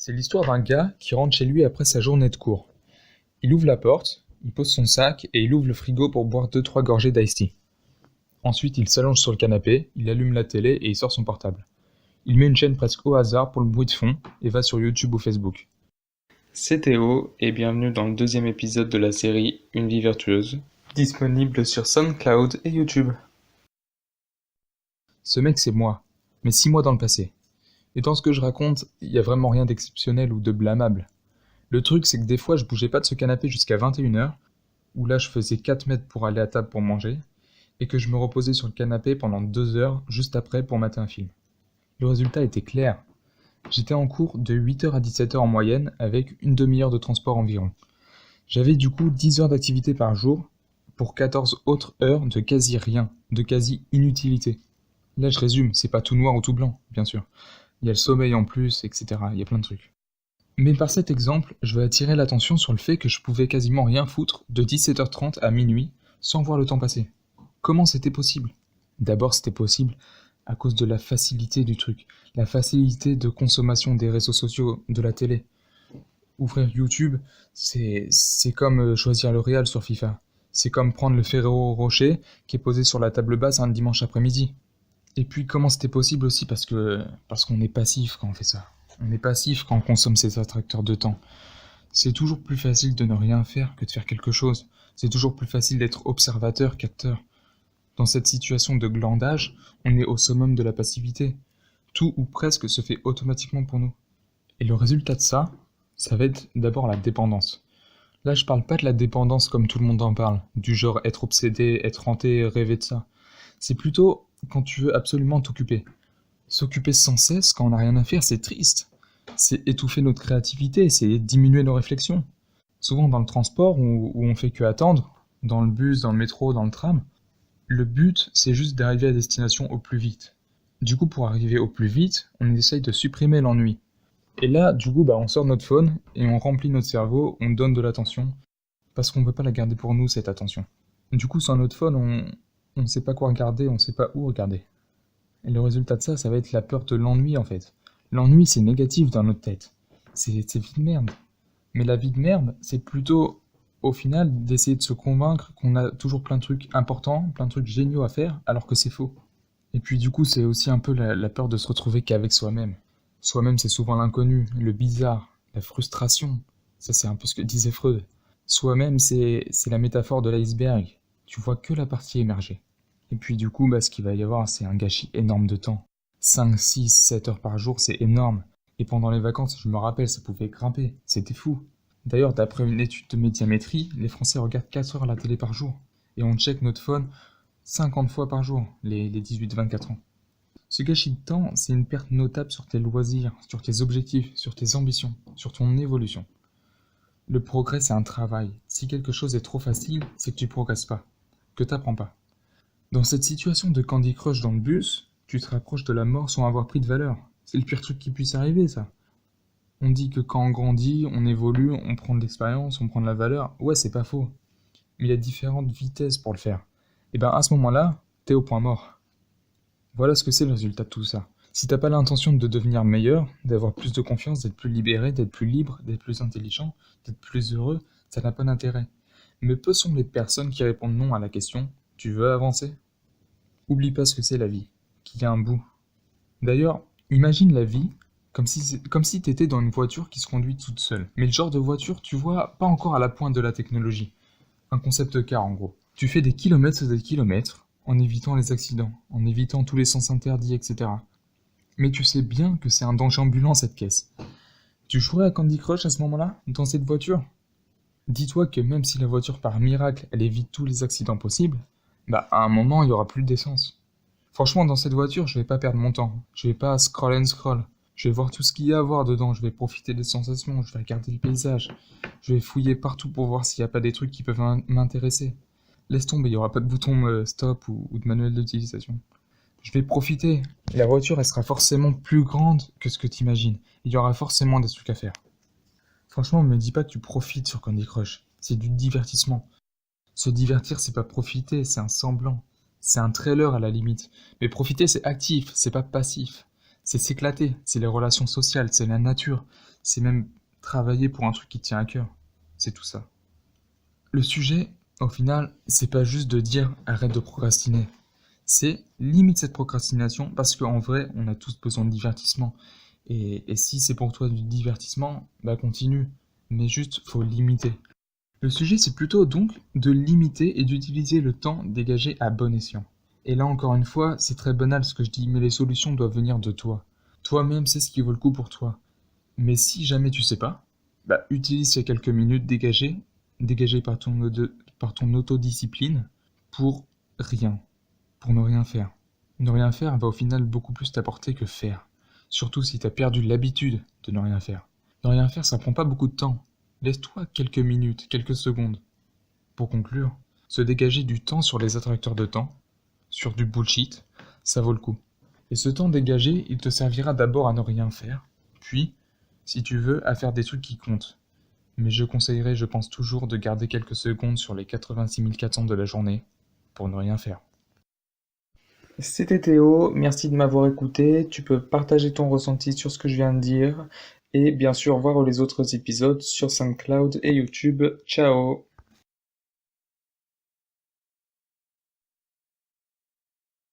C'est l'histoire d'un gars qui rentre chez lui après sa journée de cours. Il ouvre la porte, il pose son sac et il ouvre le frigo pour boire 2-3 gorgées d'ice tea. Ensuite, il s'allonge sur le canapé, il allume la télé et il sort son portable. Il met une chaîne presque au hasard pour le bruit de fond et va sur YouTube ou Facebook. C'est Théo et bienvenue dans le deuxième épisode de la série Une vie vertueuse, disponible sur SoundCloud et YouTube. Ce mec, c'est moi, mais 6 mois dans le passé. Et dans ce que je raconte, il y a vraiment rien d'exceptionnel ou de blâmable. Le truc, c'est que des fois, je bougeais pas de ce canapé jusqu'à 21h, où là, je faisais 4 mètres pour aller à table pour manger, et que je me reposais sur le canapé pendant 2 heures juste après pour mater un film. Le résultat était clair. J'étais en cours de 8h à 17h en moyenne, avec une demi-heure de transport environ. J'avais du coup 10 heures d'activité par jour, pour 14 autres heures de quasi rien, de quasi inutilité. Là, je résume, c'est pas tout noir ou tout blanc, bien sûr. Il y a le sommeil en plus, etc. Il y a plein de trucs. Mais par cet exemple, je veux attirer l'attention sur le fait que je pouvais quasiment rien foutre de 17h30 à minuit sans voir le temps passer. Comment c'était possible ? D'abord, c'était possible à cause de la facilité du truc, la facilité de consommation des réseaux sociaux, de la télé. Ouvrir YouTube, c'est comme choisir le Real sur FIFA. C'est comme prendre le Ferrero Rocher qui est posé sur la table basse un dimanche après-midi. Et puis comment c'était possible aussi parce qu'on est passif quand on fait ça. On est passif quand on consomme ces attracteurs de temps. C'est toujours plus facile de ne rien faire que de faire quelque chose. C'est toujours plus facile d'être observateur qu'acteur. Dans cette situation de glandage, on est au summum de la passivité. Tout ou presque se fait automatiquement pour nous. Et le résultat de ça, ça va être d'abord la dépendance. Là, je parle pas de la dépendance comme tout le monde en parle, du genre être obsédé, être hanté, rêver de ça. C'est plutôt quand tu veux absolument t'occuper. S'occuper sans cesse quand on n'a rien à faire, c'est triste. C'est étouffer notre créativité, c'est diminuer nos réflexions. Souvent dans le transport où on fait que attendre, dans le bus, dans le métro, dans le tram, le but c'est juste d'arriver à destination au plus vite. Du coup pour arriver au plus vite, on essaye de supprimer l'ennui. Et là, du coup, on sort notre phone et on remplit notre cerveau, on donne de l'attention, parce qu'on ne veut pas la garder pour nous, cette attention. Du coup, sans notre phone, on ne sait pas quoi regarder, on ne sait pas où regarder. Et le résultat de ça, ça va être la peur de l'ennui en fait. L'ennui, c'est négatif dans notre tête. C'est vie de merde. Mais la vie de merde, c'est plutôt, au final, d'essayer de se convaincre qu'on a toujours plein de trucs importants, plein de trucs géniaux à faire, alors que c'est faux. Et puis du coup, c'est aussi un peu la peur de se retrouver qu'avec soi-même. Soi-même, c'est souvent l'inconnu, le bizarre, la frustration. Ça, c'est un peu ce que disait Freud. Soi-même, c'est la métaphore de l'iceberg. Tu vois que la partie émergée. Et puis du coup, ce qu'il va y avoir, c'est un gâchis énorme de temps. 5, 6, 7 heures par jour, c'est énorme. Et pendant les vacances, je me rappelle, ça pouvait grimper. C'était fou. D'ailleurs, d'après une étude de médiamétrie, les Français regardent 4 heures la télé par jour. Et on check notre phone 50 fois par jour, les 18-24 ans. Ce gâchis de temps, c'est une perte notable sur tes loisirs, sur tes objectifs, sur tes ambitions, sur ton évolution. Le progrès, c'est un travail. Si quelque chose est trop facile, c'est que tu progresses pas, que t'apprends pas. Dans cette situation de Candy Crush dans le bus, tu te rapproches de la mort sans avoir pris de valeur. C'est le pire truc qui puisse arriver, ça. On dit que quand on grandit, on évolue, on prend de l'expérience, on prend de la valeur. Ouais, c'est pas faux. Mais il y a différentes vitesses pour le faire. Et à ce moment-là, t'es au point mort. Voilà ce que c'est le résultat de tout ça. Si t'as pas l'intention de devenir meilleur, d'avoir plus de confiance, d'être plus libéré, d'être plus libre, d'être plus intelligent, d'être plus heureux, ça n'a pas d'intérêt. Mais peu sont les personnes qui répondent non à la question « Tu veux avancer ?» Oublie pas ce que c'est la vie, qu'il y a un bout. D'ailleurs, imagine la vie comme si t'étais dans une voiture qui se conduit toute seule. Mais le genre de voiture, tu vois, pas encore à la pointe de la technologie. Un concept car en gros. Tu fais des kilomètres et des kilomètres, en évitant les accidents, en évitant tous les sens interdits, etc. Mais tu sais bien que c'est un danger ambulant cette caisse. Tu jouerais à Candy Crush à ce moment-là, dans cette voiture ? Dis-toi que même si la voiture par miracle, elle évite tous les accidents possibles, à un moment, il n'y aura plus d'essence. Franchement, dans cette voiture, je vais pas perdre mon temps. Je vais pas scroll and scroll. Je vais voir tout ce qu'il y a à voir dedans, je vais profiter des sensations, je vais regarder le paysage. Je vais fouiller partout pour voir s'il n'y a pas des trucs qui peuvent m'intéresser. Laisse tomber, il n'y aura pas de bouton stop ou de manuel d'utilisation. Je vais profiter. La voiture, elle sera forcément plus grande que ce que tu imagines. Il y aura forcément des trucs à faire. Franchement, me dis pas que tu profites sur Candy Crush. C'est du divertissement. Se divertir, c'est pas profiter, c'est un semblant. C'est un trailer à la limite. Mais profiter, c'est actif, c'est pas passif. C'est s'éclater, c'est les relations sociales, c'est la nature, c'est même travailler pour un truc qui te tient à cœur. C'est tout ça. Le sujet, au final, c'est pas juste de dire arrête de procrastiner. C'est limite cette procrastination parce qu'en vrai, on a tous besoin de divertissement. Et si c'est pour toi du divertissement, bah continue. Mais juste, faut limiter. Le sujet, c'est plutôt donc de limiter et d'utiliser le temps dégagé à bon escient. Et là, encore une fois, c'est très banal ce que je dis, mais les solutions doivent venir de toi. Toi-même, c'est ce qui vaut le coup pour toi. Mais si jamais tu sais pas, bah utilise ces quelques minutes dégagées par ton autodiscipline pour rien, pour ne rien faire. Ne rien faire va au final beaucoup plus t'apporter que faire. Surtout si t'as perdu l'habitude de ne rien faire. Ne rien faire, ça prend pas beaucoup de temps. Laisse-toi quelques minutes, quelques secondes. Pour conclure, se dégager du temps sur les attracteurs de temps, sur du bullshit, ça vaut le coup. Et ce temps dégagé, il te servira d'abord à ne rien faire, puis, si tu veux, à faire des trucs qui comptent. Mais je conseillerais, je pense toujours, de garder quelques secondes sur les 86 400 de la journée pour ne rien faire. C'était Théo, merci de m'avoir écouté. Tu peux partager ton ressenti sur ce que je viens de dire et bien sûr voir les autres épisodes sur SoundCloud et YouTube. Ciao!